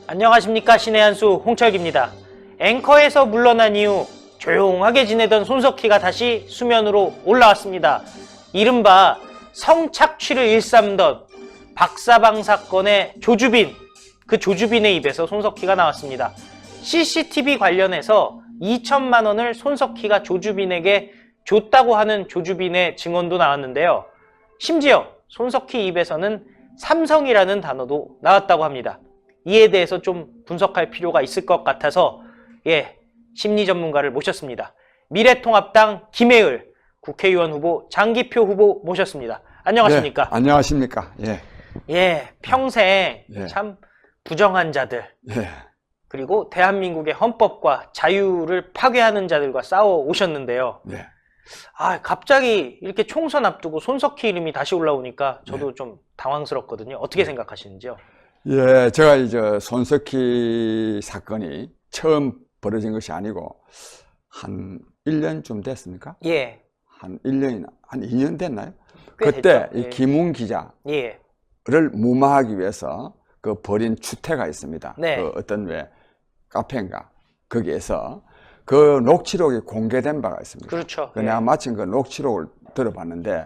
안녕하십니까. 신의 한수 홍철기입니다. 앵커에서 물러난 이후 조용하게 지내던 손석희가 다시 수면으로 올라왔습니다. 이른바 성착취를 일삼던 박사방 사건의 조주빈, 그 조주빈의 입에서 손석희가 나왔습니다. CCTV 관련해서 2천만 원을 손석희가 조주빈에게 줬다고 하는 조주빈의 증언도 나왔는데요. 심지어 손석희 입에서는 삼성이라는 단어도 나왔다고 합니다. 이에 대해서 좀 분석할 필요가 있을 것 같아서 심리 전문가를 모셨습니다. 미래통합당 김해을 국회의원 후보 장기표 후보 모셨습니다. 안녕하십니까? 네, 안녕하십니까? 평생 예. 참 부정한 자들, 예. 그리고 대한민국의 헌법과 자유를 파괴하는 자들과 싸워 오셨는데요. 네. 갑자기 이렇게 총선 앞두고 손석희 이름이 다시 올라오니까 저도 좀 당황스럽거든요. 어떻게 생각하시는지요? 예, 제가 이제 손석희 사건이 처음 벌어진 것이 아니고 한 1년쯤 됐습니까? 예. 한 1년이나 한 2년 됐나요? 꽤 그때 됐죠. 이 김웅 기자를 무마하기 위해서 그 벌인 추태가 있습니다. 네. 그 어떤 카페인가 거기에서 그 녹취록이 공개된 바가 있습니다. 그렇죠. 내가 마침 그 녹취록을 들어봤는데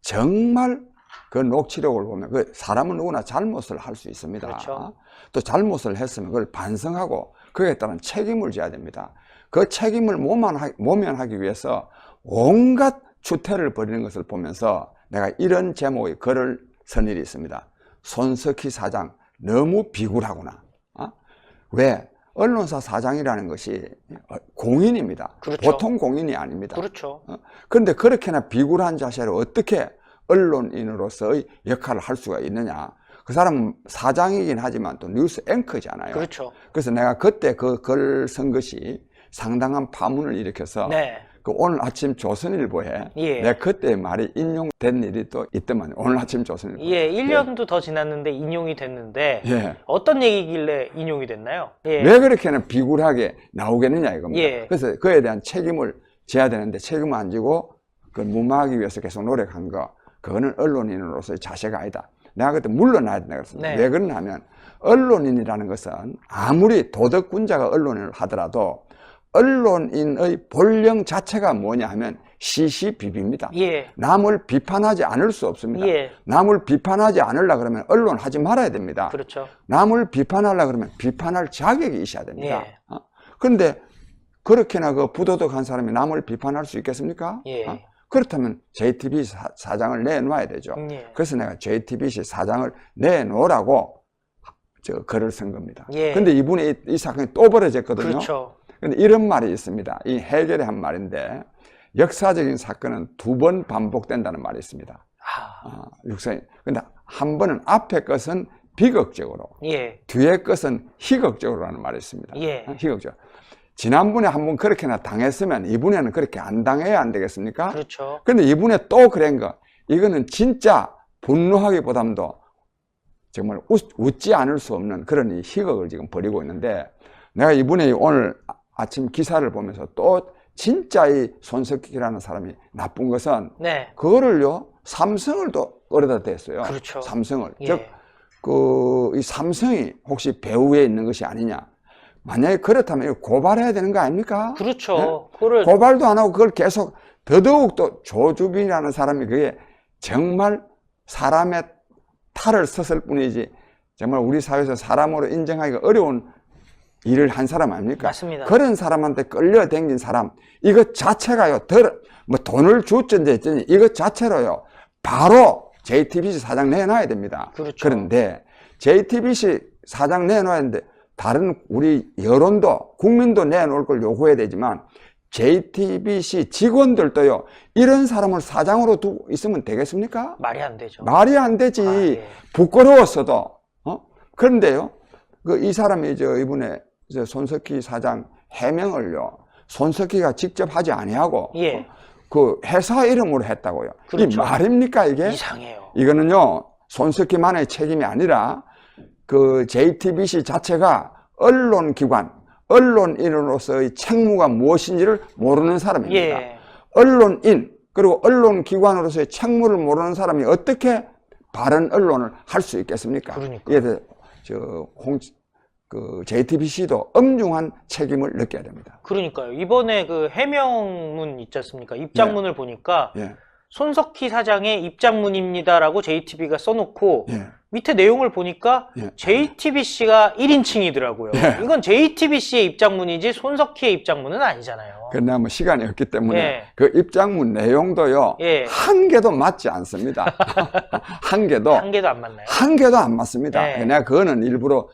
정말 그 녹취록을 보면 그 사람은 누구나 잘못을 할 수 있습니다. 그렇죠. 또 잘못을 했으면 그걸 반성하고 그에 따른 책임을 져야 됩니다. 그 책임을 모면하기 위해서 온갖 추태를 벌이는 것을 보면서 내가 이런 제목의 글을 쓴 일이 있습니다. 손석희 사장 너무 비굴하구나. 왜? 언론사 사장이라는 것이 공인입니다. 그렇죠. 보통 공인이 아닙니다. 그렇죠. 그런데 그렇게나 비굴한 자세로 어떻게 언론인으로서의 역할을 할 수가 있느냐. 그 사람은 사장이긴 하지만 또 뉴스 앵커잖아요. 그렇죠. 그래서 내가 그때 그 글 쓴 것이 상당한 파문을 일으켜서 그 오늘 아침 조선일보에 내가 그때 말이 인용된 일이 또 있더만 오늘 아침 조선일보. 1년도 더 지났는데 인용이 됐는데 어떤 얘기길래 인용이 됐나요? 왜 그렇게는 비굴하게 나오겠느냐 이겁니다. 그래서 그에 대한 책임을 져야 되는데 책임을 안 지고 그걸 무마하기 위해서 계속 노력한 거, 그거는 언론인으로서의 자세가 아니다. 내가 그때 물러나야 된다 그랬습니다. 왜 그러냐 하면 언론인이라는 것은 아무리 도덕군자가 언론인을 하더라도 언론인의 본령 자체가 뭐냐 하면 시시비비입니다. 남을 비판하지 않을 수 없습니다. 남을 비판하지 않으려 그러면 언론 하지 말아야 됩니다. 그렇죠. 남을 비판하려 그러면 비판할 자격이 있어야 됩니다. 그런데 그렇게나 그 부도덕한 사람이 남을 비판할 수 있겠습니까? 그렇다면 JTBC 사장을 내놓아야 되죠. 그래서 내가 JTBC 사장을 내놓으라고 글을 쓴 겁니다. 근데 이분이 이 사건이 또 벌어졌거든요. 그렇죠. 근데 이런 말이 있습니다. 이 해결의 한 말인데 역사적인 사건은 2번 반복된다는 말이 있습니다. 근데 한 번은 앞에 것은 비극적으로, 뒤에 것은 희극적으로라는 말이 있습니다. 희극적. 지난번에 한번 그렇게나 당했으면 이번에는 그렇게 안 당해야 안 되겠습니까? 그렇죠. 근데 이번에 또 그런 거, 이거는 진짜 분노하기보담도 정말 웃지 않을 수 없는 그런 이 희극을 지금 벌이고 있는데, 내가 이번에 오늘 아침 기사를 보면서 또 진짜 이 손석희라는 사람이 나쁜 것은 그거를요, 삼성을 또 끌어다 댔어요. 그렇죠. 삼성을. 즉, 이 삼성이 혹시 배후에 있는 것이 아니냐. 만약에 그렇다면 고발해야 되는 거 아닙니까? 그렇죠. 고발도 안 하고 그걸 계속 더더욱 또 조주빈이라는 사람이 그게 정말 사람의 탈을 썼을 뿐이지 정말 우리 사회에서 사람으로 인정하기가 어려운 일을 한 사람 아닙니까? 맞습니다. 그런 사람한테 끌려댕긴 사람 이것 자체가요 돈을 줬든지 했더니 이것 자체로요 바로 JTBC 사장 내놔야 됩니다. 그렇죠. 그런데 JTBC 사장 내놔야 되는데 다른 우리 여론도 국민도 내놓을 걸 요구해야 되지만 JTBC 직원들도요 이런 사람을 사장으로 두고 있으면 되겠습니까? 말이 안 되죠. 말이 안 되지. 부끄러웠어도. 그런데요 이 사람이 이번에 손석희 사장 해명을요 손석희가 직접 하지 아니하고 그 회사 이름으로 했다고요. 그렇죠. 이 말입니까 이게? 이상해요. 이거는요 손석희만의 책임이 아니라 그 JTBC 자체가 언론기관, 언론인으로서의 책무가 무엇인지를 모르는 사람입니다. 언론인, 그리고 언론기관으로서의 책무를 모르는 사람이 어떻게 바른 언론을 할 수 있겠습니까? 그러니까. 이에 대해서 그 JTBC도 엄중한 책임을 느껴야 됩니다. 그러니까요. 이번에 그 해명문 있지 않습니까? 입장문을 보니까 예. 손석희 사장의 입장문입니다라고 JTBC가 써놓고 예. 밑에 내용을 보니까 예. JTBC가 1인칭이더라고요. 예. 이건 JTBC의 입장문이지 손석희의 입장문은 아니잖아요. 그러나 뭐 시간이 없기 때문에 예. 그 입장문 내용도요. 예. 한 개도 맞지 않습니다. 한 개도 한 개도 안 맞나요? 한 개도 안 맞습니다. 예. 내가 그거는 일부러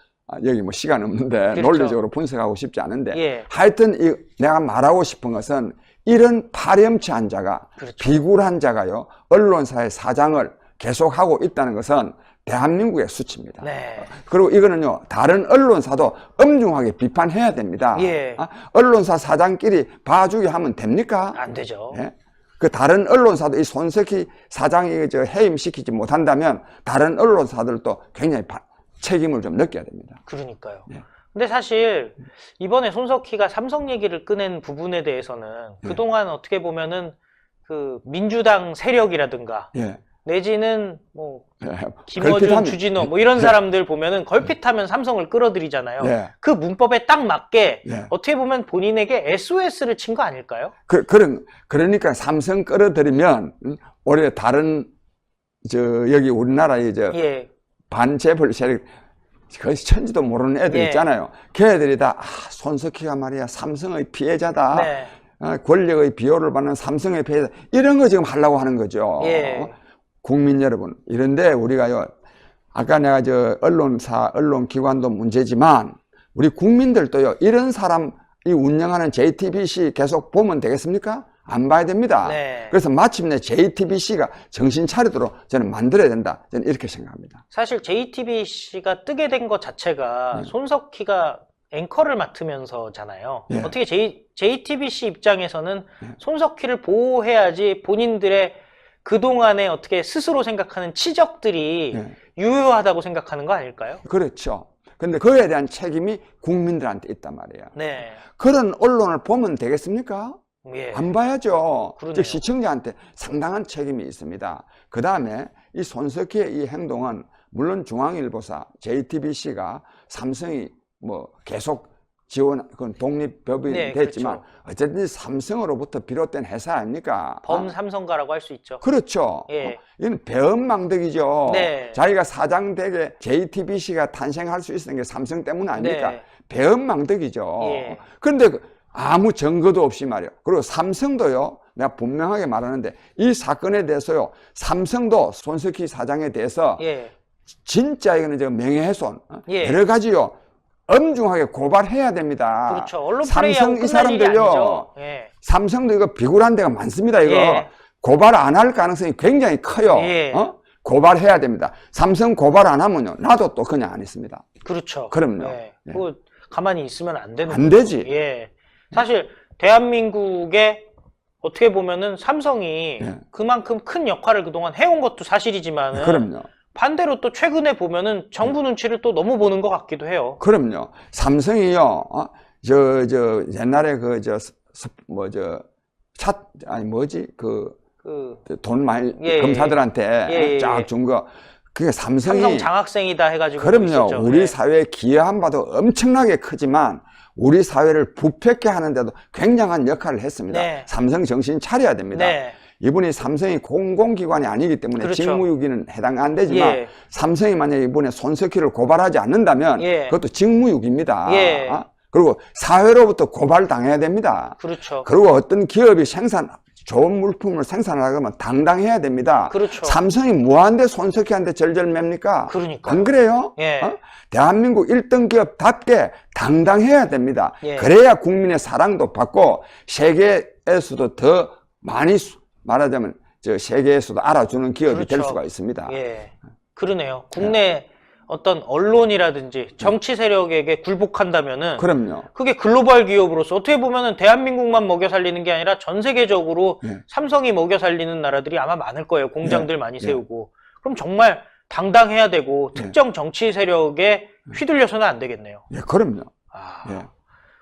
여기 뭐 시간 없는데 그렇죠. 논리적으로 분석하고 싶지 않은데 예. 하여튼 내가 말하고 싶은 것은 이런 파렴치한 자가 그렇죠. 비굴한 자가요 언론사의 사장을 계속하고 있다는 것은 대한민국의 수치입니다. 네. 그리고 이거는요 다른 언론사도 엄중하게 비판해야 됩니다. 예. 언론사 사장끼리 봐주기 하면 됩니까? 안 되죠. 예? 그 다른 언론사도 이 손석희 사장이 해임시키지 못한다면 다른 언론사들도 굉장히 책임을 좀 느껴야 됩니다. 그러니까요. 예. 근데 사실 이번에 손석희가 삼성 얘기를 꺼낸 부분에 대해서는 그동안 어떻게 보면은 그 민주당 세력이라든가 예. 내지는 뭐 예. 김어준, 걸핏하면- 주진호 뭐 이런 사람들 보면은 걸핏하면 삼성을 끌어들이잖아요. 예. 그 문법에 딱 맞게 예. 어떻게 보면 본인에게 SOS를 친 거 아닐까요? 그러니까 삼성 끌어들이면 올해 다른 여기 우리나라의 예. 반재벌 세력 거의 천지도 모르는 애들 예. 있잖아요. 걔들이 다 손석희가 말이야 삼성의 피해자다. 네. 권력의 비호를 받는 삼성의 피해자 이런 거 지금 하려고 하는 거죠. 예. 국민 여러분 이런데 우리가요 아까 내가 언론사 언론기관도 문제지만 우리 국민들도요 이런 사람이 운영하는 JTBC 계속 보면 되겠습니까? 안 봐야 됩니다. 네. 그래서 마침내 JTBC가 정신 차리도록 저는 만들어야 된다. 저는 이렇게 생각합니다. 사실 JTBC가 뜨게 된 것 자체가 네. 손석희가 앵커를 맡으면서잖아요. 예. 어떻게 JTBC 입장에서는 예. 손석희를 보호해야지 본인들의 그동안에 어떻게 스스로 생각하는 치적들이 예. 유효하다고 생각하는 거 아닐까요? 그렇죠. 근데 그에 대한 책임이 국민들한테 있단 말이에요. 네. 그런 언론을 보면 되겠습니까? 예. 안 봐야죠. 그러네요. 즉 시청자한테 상당한 책임이 있습니다. 그 다음에 이 손석희의 이 행동은 물론 중앙일보사, JTBC가 삼성이 뭐 계속 지원, 그건 독립법인이 네, 됐지만 그렇죠. 어쨌든 삼성으로부터 비롯된 회사 아닙니까? 범삼성가라고 할 수 있죠. 그렇죠. 예. 이건 배은망덕이죠. 네. 자기가 사장되게 JTBC가 탄생할 수 있었던 게 삼성 때문 아닙니까? 네. 배은망덕이죠. 예. 그런데 아무 증거도 없이 말이에요. 그리고 삼성도요, 내가 분명하게 말하는데 이 사건에 대해서요, 삼성도 손석희 사장에 대해서 예. 진짜 이거는 명예훼손, 예. 여러 가지요, 엄중하게 고발해야 됩니다. 그렇죠. 언론 삼성 플레이하고 이 끝날 일이 사람들요, 아니죠. 예. 삼성도 이거 비굴한 데가 많습니다. 이거 예. 고발 안 할 가능성이 굉장히 커요. 예. 고발해야 됩니다. 삼성 고발 안 하면요, 나도 또 그냥 안 했습니다. 그렇죠. 그럼요. 예. 예. 그거 가만히 있으면 안 되는 안 거죠. 되지. 예. 사실 대한민국에 어떻게 보면은 삼성이 예. 그만큼 큰 역할을 그동안 해온 것도 사실이지만 그럼요. 반대로 또 최근에 보면은 정부 눈치를 또 너무 보는 것 같기도 해요. 그럼요. 삼성이요, 옛날에 돈 많이 예, 검사들한테 예. 쫙 준 거. 그게 삼성이. 삼성 장학생이다 해가지고. 그럼요. 있었죠. 우리 예. 사회에 기여한 바도 엄청나게 크지만 우리 사회를 부패케 하는데도 굉장한 역할을 했습니다. 네. 삼성 정신 차려야 됩니다. 네. 이분이 삼성이 공공기관이 아니기 때문에 그렇죠. 직무유기는 해당 안 되지만 예. 삼성이 만약에 이번에 손석희를 고발하지 않는다면 예. 그것도 직무유기입니다. 예. 그리고 사회로부터 고발당해야 됩니다. 그렇죠. 그리고 어떤 기업이 좋은 물품을 생산하려면 당당해야 됩니다. 그렇죠. 삼성이 뭐한데 손석희한테 절절맵니까? 그러니까요. 안 그래요? 예. 대한민국 1등 기업답게 당당해야 됩니다. 예. 그래야 국민의 사랑도 받고 세계에서도 더 많이 말하자면 세계에서도 알아주는 기업이 될 그렇죠. 수가 있습니다. 예. 그러네요. 국내 어떤 언론이라든지 정치 세력에게 굴복한다면은 그럼요. 그게 글로벌 기업으로서 어떻게 보면은 대한민국만 먹여 살리는 게 아니라 전 세계적으로 예. 삼성이 먹여 살리는 나라들이 아마 많을 거예요. 공장들 예. 많이 예. 세우고. 그럼 정말 당당해야 되고 예. 특정 정치 세력에 휘둘려서는 안 되겠네요. 예, 그럼요. 아, 예.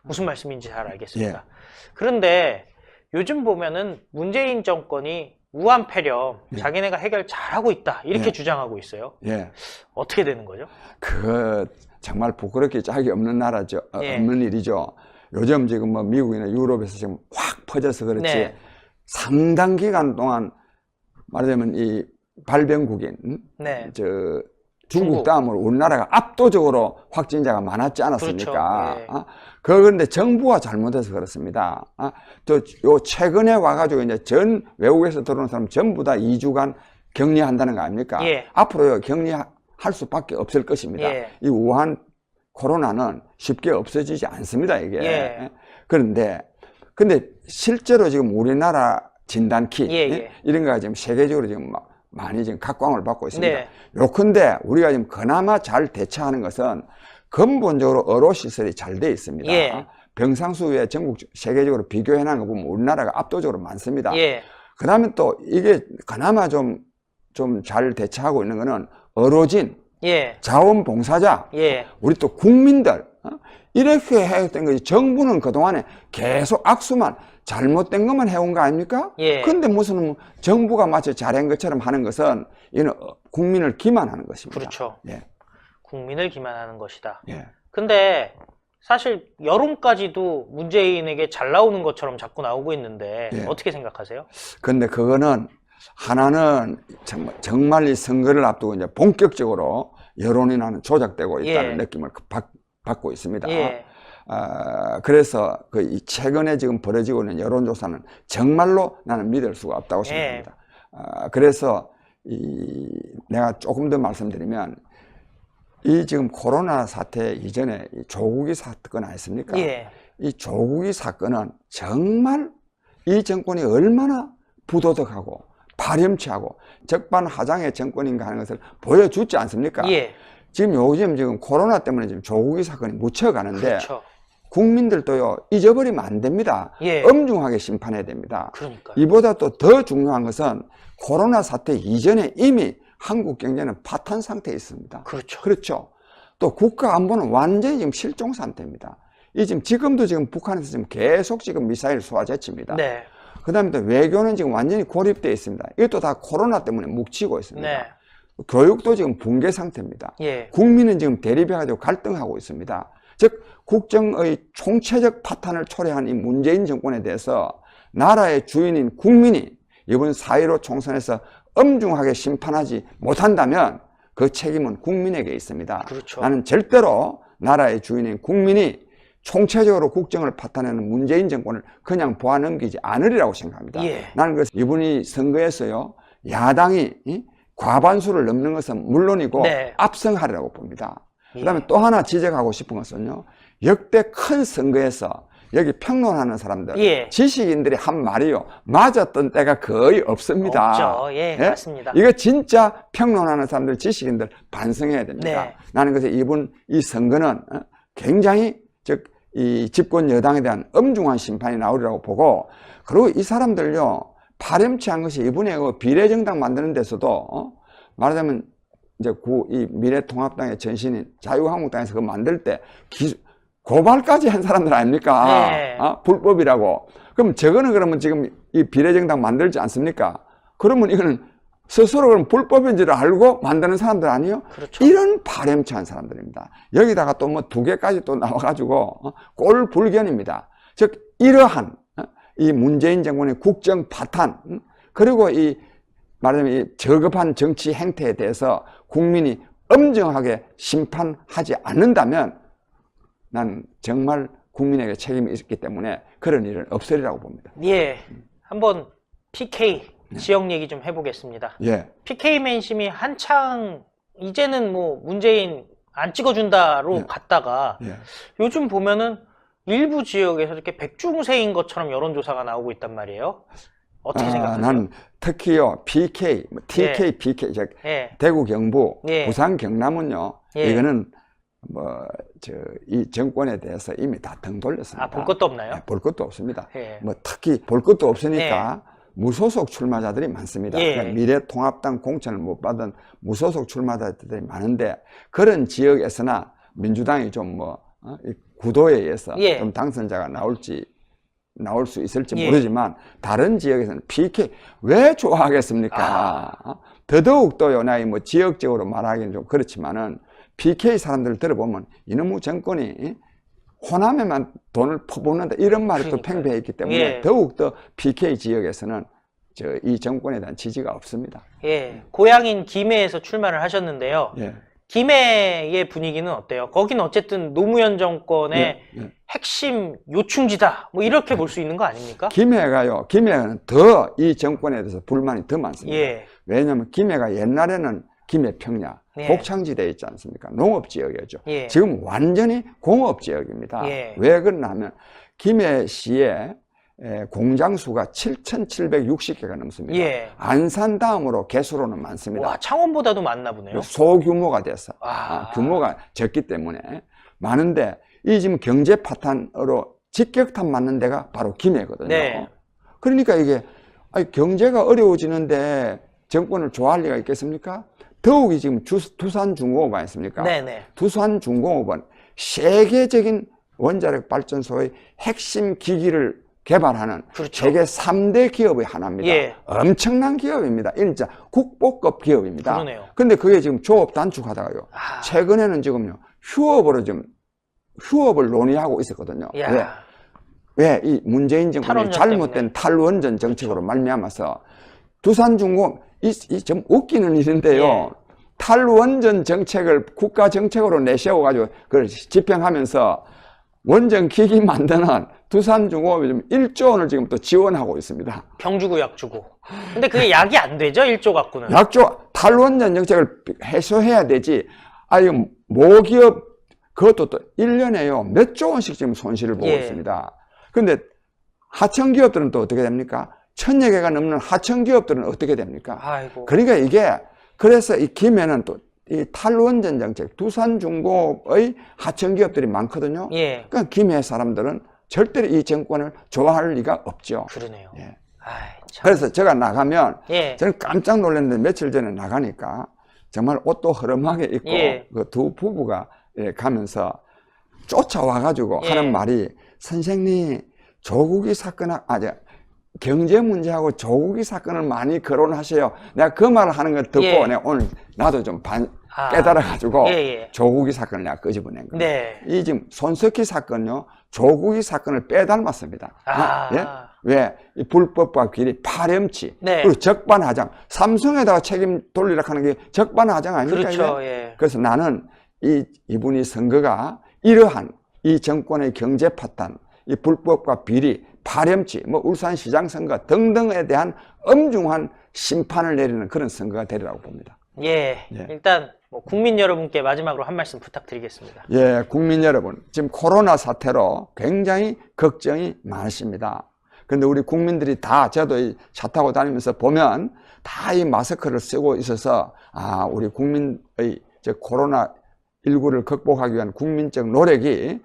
무슨 말씀인지 잘 알겠습니다. 그런데 요즘 보면은 문재인 정권이 우한폐렴 예. 자기네가 해결 잘하고 있다 이렇게 예. 주장하고 있어요. 예. 어떻게 되는 거죠? 그 정말 부끄럽게 짝이 없는 나라죠. 예. 없는 일이죠. 요즘 지금 뭐 미국이나 유럽에서 지금 확 퍼져서 그렇지 네. 상당 기간 동안 말하자면 이 발병국인 네. 저 중국. 중국 다음으로 우리나라가 압도적으로 확진자가 많았지 않았습니까? 그렇죠. 예. 그런데 정부가 잘못해서 그렇습니다. 요 최근에 와가지고 이제 전 외국에서 들어오는 사람 전부 다 2주간 격리한다는 거 아닙니까? 예. 앞으로 격리할 수밖에 없을 것입니다. 예. 이 우한 코로나는 쉽게 없어지지 않습니다, 이게. 예. 근데 실제로 지금 우리나라 진단키 예. 이런 거가 지금 세계적으로 지금 많이 지금 각광을 받고 있습니다. 네. 요컨대 우리가 지금 그나마 잘 대처하는 것은 근본적으로 의료 시설이 잘 돼 있습니다. 예. 병상수에 전국 세계적으로 비교해 놓은 거 보면 우리나라가 압도적으로 많습니다. 예. 그다음에 또 이게 그나마 좀 잘 대처하고 있는 거는 의료진, 예. 자원봉사자, 예. 우리 또 국민들 이렇게 해왔던 거지. 정부는 그동안에 계속 악수만 잘못된 것만 해온 거 아닙니까? 예. 근데 무슨 정부가 마치 잘한 것처럼 하는 것은 이는 국민을 기만하는 것입니다. 그렇죠. 예. 국민을 기만하는 것이다. 예. 근데 사실 여론까지도 문재인에게 잘 나오는 것처럼 자꾸 나오고 있는데 예. 어떻게 생각하세요? 근데 그거는 하나는 정말 이 선거를 앞두고 이제 본격적으로 여론이 나는 조작되고 있다는 예. 느낌을 받고 있습니다. 예. 그래서 이 최근에 지금 벌어지고 있는 여론조사는 정말로 나는 믿을 수가 없다고 예. 생각합니다. 그래서 내가 조금 더 말씀드리면 이 지금 코로나 사태 이전에 이 조국이 사건 아니습니까? 예. 이 조국이 사건은 정말 이 정권이 얼마나 부도덕하고 파렴치하고 적반하장의 정권인가 하는 것을 보여주지 않습니까? 예. 지금 코로나 때문에 지금 조국이 사건이 묻혀가는데 그렇죠. 국민들도요 잊어버리면 안 됩니다. 예. 엄중하게 심판해야 됩니다. 그러니까요. 이보다 또 더 중요한 것은 코로나 사태 이전에 이미 한국 경제는 파탄 상태에 있습니다. 그렇죠. 그렇죠. 또 국가 안보는 완전히 지금 실종 상태입니다. 지금도 지금 북한에서 지금 계속 지금 미사일 쏘아제칩니다. 네. 그 다음에 또 외교는 지금 완전히 고립되어 있습니다. 이것도 다 코로나 때문에 묵히고 있습니다. 네. 교육도 지금 붕괴 상태입니다. 예. 국민은 지금 대립해가지고 갈등하고 있습니다. 즉 국정의 총체적 파탄을 초래한 이 문재인 정권에 대해서 나라의 주인인 국민이 이번 4.15 총선에서 엄중하게 심판하지 못한다면 그 책임은 국민에게 있습니다. 그렇죠. 나는 절대로 나라의 주인인 국민이 총체적으로 국정을 파탄하는 문재인 정권을 그냥 보아넘기지 않으리라고 생각합니다. 예. 나는 이분이 선거에서요 야당이 과반수를 넘는 것은 물론이고 네. 압승하리라고 봅니다. 예. 그 다음에 또 하나 지적하고 싶은 것은요 역대 큰 선거에서 여기 평론하는 사람들 예. 지식인들이 한 말이요 맞았던 때가 거의 없습니다. 없죠. 예, 맞습니다. 이거 진짜 평론하는 사람들 지식인들 반성해야 됩니다. 네. 나는 그래서 이 선거는 굉장히 이 집권 여당에 대한 엄중한 심판이 나오리라고 보고, 그리고 이 사람들요 파렴치한 것이 이번에 비례정당 만드는 데서도 말하자면 이제 이 미래통합당의 전신인 자유한국당에서 그거 만들 때 고발까지 한 사람들 아닙니까? 네. 불법이라고. 그럼 그러면 지금 이 비례정당 만들지 않습니까? 그러면 이거는 스스로 그럼 불법인지를 알고 만드는 사람들 아니에요? 그렇죠. 이런 파렴치한 사람들입니다. 여기다가 또 뭐 2개까지 또 나와가지고 꼴불견입니다. 즉 이러한 이 문재인 정권의 국정 파탄 그리고 말하자면 이 저급한 정치 행태에 대해서 국민이 엄정하게 심판하지 않는다면 난 정말 국민에게 책임이 있기 때문에 그런 일은 없으리라고 봅니다. 예, 한번 PK 지역 얘기 좀 해보겠습니다. 예. PK 민심이 한창 이제는 뭐 문재인 안 찍어준다로 예. 갔다가 예. 요즘 보면은 일부 지역에서 이렇게 백중세인 것처럼 여론조사가 나오고 있단 말이에요. 어떻게 생각하세요? 난 특히요 PK, TK, 예. PK, 즉 예. 대구, 경부, 예. 부산, 경남은요 예. 이거는 이 정권에 대해서 이미 다 등 돌렸습니다. 볼 것도 없나요? 볼 것도 없습니다. 예. 특히 볼 것도 없으니까 무소속 출마자들이 많습니다. 예. 그러니까 미래통합당 공천을 못 받은 무소속 출마자들이 많은데 그런 지역에서나 민주당이 좀 구도에 의해서 예. 좀 당선자가 나올지 나올 수 있을지 예. 모르지만 다른 지역에서는 PK 왜 좋아하겠습니까? 더더욱도요, 나이 뭐 지역적으로 말하기는 좀 그렇지만은 PK 사람들을 들어보면 이놈의 정권이 호남에만 돈을 퍼붓는다 이런 말이 또 팽배해 있기 때문에 예. 더욱더 PK 지역에서는 이 정권에 대한 지지가 없습니다. 예, 고향인 김해에서 출마를 하셨는데요. 예. 김해의 분위기는 어때요? 거기는 어쨌든 노무현 정권의 핵심 요충지다. 뭐 이렇게 볼 수 있는 거 아닙니까? 김해는 더 이 정권에 대해서 불만이 더 많습니다. 예. 왜냐하면 김해가 옛날에는 김해 평야 예. 곡창지대에 있지 않습니까? 농업지역이었죠. 예. 지금 완전히 공업지역입니다. 예. 왜 그러냐면 김해시에 공장 수가 7,760개가 넘습니다. 예. 안산 다음으로 개수로는 많습니다. 와, 창원보다도 많나 보네요. 소규모가 돼서 아. 규모가 적기 때문에 많은데 이 지금 경제 파탄으로 직격탄 맞는 데가 바로 김해거든요. 네. 그러니까 이게 경제가 어려워지는데 정권을 좋아할 리가 있겠습니까? 더욱이 지금 두산중공업 아니습니까? 네네. 두산중공업은 세계적인 원자력 발전소의 핵심 기기를 개발하는 그렇죠. 세계 3대 기업의 하나입니다. 예. 엄청난 기업입니다. 진짜 국보급 기업입니다. 그러네요. 근데 그게 지금 조업 단축하다가요. 최근에는 지금요, 휴업을 논의하고 있었거든요. 야. 왜? 이 문재인 정권의 잘못된 탈원전 정책으로 말미암아서 두산중공업, 좀 웃기는 일인데요. 예. 탈원전 정책을 국가 정책으로 내세워가지고 그걸 집행하면서 원전 기기 만드는 두산중공업이 좀 1조 원을 지금 또 지원하고 있습니다. 병 주고 약 주고. 근데 그게 약이 안 되죠? 1조 갖고는. 탈원전 정책을 해소해야 되지. 아유, 모기업, 그것도 또 1년에요. 몇 조 원씩 지금 손실을 보고 있습니다. 근데 하청기업들은 또 어떻게 됩니까? 1000여 개가 넘는 하청기업들은 어떻게 됩니까? 아이고. 그러니까 그래서 이 김해는 또 이 탈원전 정책, 두산중공업의 하청기업들이 많거든요. 예. 그러니까 김해 사람들은 절대로 이 정권을 좋아할 리가 없죠. 그러네요. 예. 아이, 참. 그래서 제가 나가면 예. 저는 깜짝 놀랐는데 며칠 전에 나가니까 정말 옷도 허름하게 입고 그 두 부부가 가면서 쫓아와가지고 하는 말이 선생님 조국이 사건 경제 문제하고 조국이 사건을 많이 거론하세요. 내가 그 말을 하는 걸 듣고 내가 오늘 나도 좀 깨달아가지고 조국이 사건을 내가 끄집어낸 겁니다. 네. 이 지금 손석희 사건요, 조국이 사건을 빼닮았습니다. 왜? 이 불법과 비리, 파렴치, 그리고 적반하장. 삼성에다가 책임 돌리라 하는 게 적반하장 아닙니까? 그렇죠. 그래서 나는 이분이 선거가 이러한 이 정권의 경제 파탄, 이 불법과 비리, 파렴치, 울산시장 선거 등등에 대한 엄중한 심판을 내리는 그런 선거가 되리라고 봅니다. 일단 국민 여러분께 마지막으로 한 말씀 부탁드리겠습니다. 국민 여러분, 지금 코로나 사태로 굉장히 걱정이 많으십니다. 그런데 우리 국민들이 다, 저도 차 타고 다니면서 보면 다 이 마스크를 쓰고 있어서 우리 국민의 코로나19를 극복하기 위한 국민적 노력이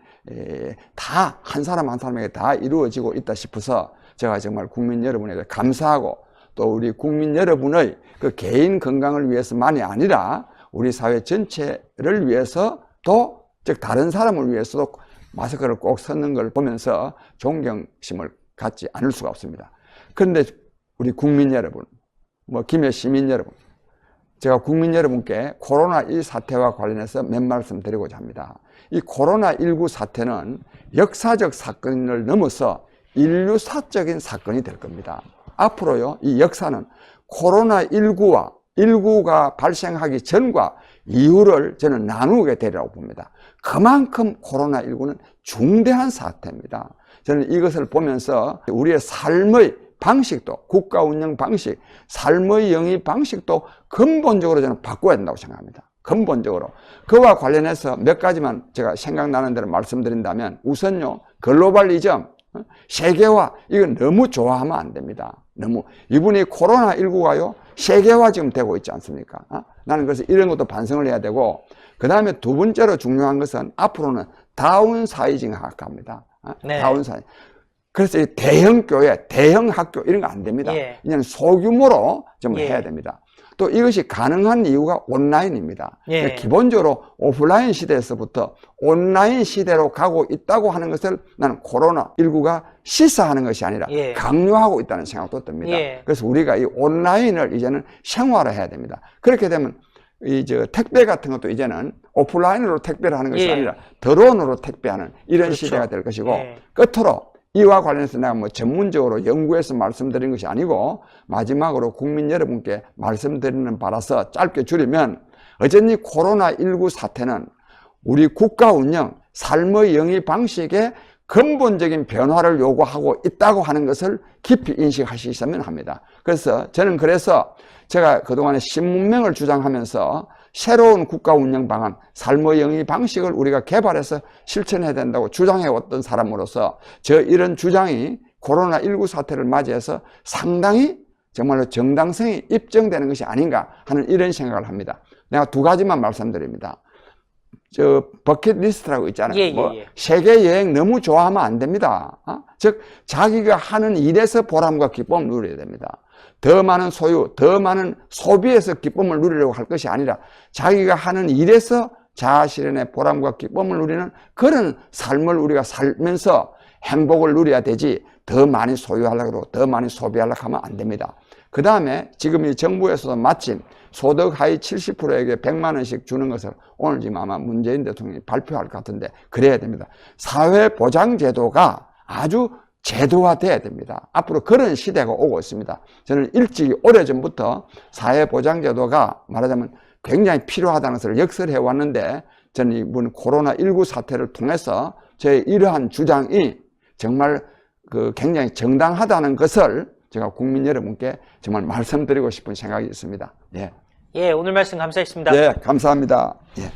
다 한 사람 한 사람에게 다 이루어지고 있다 싶어서 제가 정말 국민 여러분에게 감사하고 또 우리 국민 여러분의 그 개인 건강을 위해서만이 아니라 우리 사회 전체를 위해서도, 즉 다른 사람을 위해서도 마스크를 꼭 쓰는 걸 보면서 존경심을 갖지 않을 수가 없습니다. 그런데 우리 국민 여러분, 김해 시민 여러분, 제가 국민 여러분께 코로나1 사태와 관련해서 몇 말씀 드리고자 합니다. 이 코로나19 사태는 역사적 사건을 넘어서 인류사적인 사건이 될 겁니다. 앞으로요, 이 역사는 코로나19가 발생하기 전과 이후를 저는 나누게 되리라고 봅니다. 그만큼 코로나19는 중대한 사태입니다. 저는 이것을 보면서 우리의 삶의 방식도, 국가 운영 방식, 삶의 영위 방식도 근본적으로 저는 바꿔야 된다고 생각합니다. 근본적으로. 그와 관련해서 몇 가지만 제가 생각나는 대로 말씀드린다면, 우선요, 글로벌리즘, 세계화, 이건 너무 좋아하면 안 됩니다. 이분이 코로나19가요, 세계화 지금 되고 있지 않습니까? 나는 그래서 이런 것도 반성을 해야 되고, 그 다음에 두 번째로 중요한 것은 앞으로는 다운사이징학합니다. 다운사이징. 그래서 대형 교회, 대형 학교 이런 거 안 됩니다. 그냥 소규모로 좀 해야 됩니다. 또 이것이 가능한 이유가 온라인입니다. 예. 그러니까 기본적으로 오프라인 시대에서부터 온라인 시대로 가고 있다고 하는 것을 나는 코로나19가 시사하는 것이 아니라 예. 강요하고 있다는 생각도 듭니다. 예. 그래서 우리가 이 온라인을 이제는 생활화해야 됩니다. 그렇게 되면 택배 같은 것도 이제는 오프라인으로 택배를 하는 것이 예. 아니라 드론으로 택배하는 이런 그렇죠. 시대가 될 것이고 예. 끝으로 이와 관련해서 내가 뭐 전문적으로 연구해서 말씀드린 것이 아니고 마지막으로 국민 여러분께 말씀드리는 바라서 짧게 줄이면 어쨌든 코로나19 사태는 우리 국가 운영, 삶의 영위 방식에 근본적인 변화를 요구하고 있다고 하는 것을 깊이 인식하시면 합니다. 그래서 저는 제가 그동안에 신문명을 주장하면서 새로운 국가 운영 방안, 삶의 영위 방식을 우리가 개발해서 실천해야 된다고 주장해왔던 사람으로서 이런 주장이 코로나19 사태를 맞이해서 상당히 정말로 정당성이 입증되는 것이 아닌가 하는 이런 생각을 합니다. 내가 두 가지만 말씀드립니다. 버킷리스트라고 있잖아요. 세계 여행 너무 좋아하면 안 됩니다. 즉 자기가 하는 일에서 보람과 기쁨을 누려야 됩니다. 더 많은 소유, 더 많은 소비에서 기쁨을 누리려고 할 것이 아니라 자기가 하는 일에서 자아실현의 보람과 기쁨을 누리는 그런 삶을 우리가 살면서 행복을 누려야 되지 더 많이 소유하려고 더 많이 소비하려고 하면 안 됩니다. 그 다음에 지금 이 정부에서도 마침 소득 하위 70%에게 100만 원씩 주는 것을 오늘 지금 아마 문재인 대통령이 발표할 것 같은데 그래야 됩니다. 사회보장제도가 아주 제도화돼야 됩니다. 앞으로 그런 시대가 오고 있습니다. 저는 일찍이 오래전부터 사회보장제도가 말하자면 굉장히 필요하다는 것을 역설해 왔는데 저는 이번 코로나19 사태를 통해서 제 이러한 주장이 정말 굉장히 정당하다는 것을 제가 국민 여러분께 정말 말씀드리고 싶은 생각이 있습니다. 예. 예, 오늘 말씀 감사했습니다. 예, 감사합니다. 예.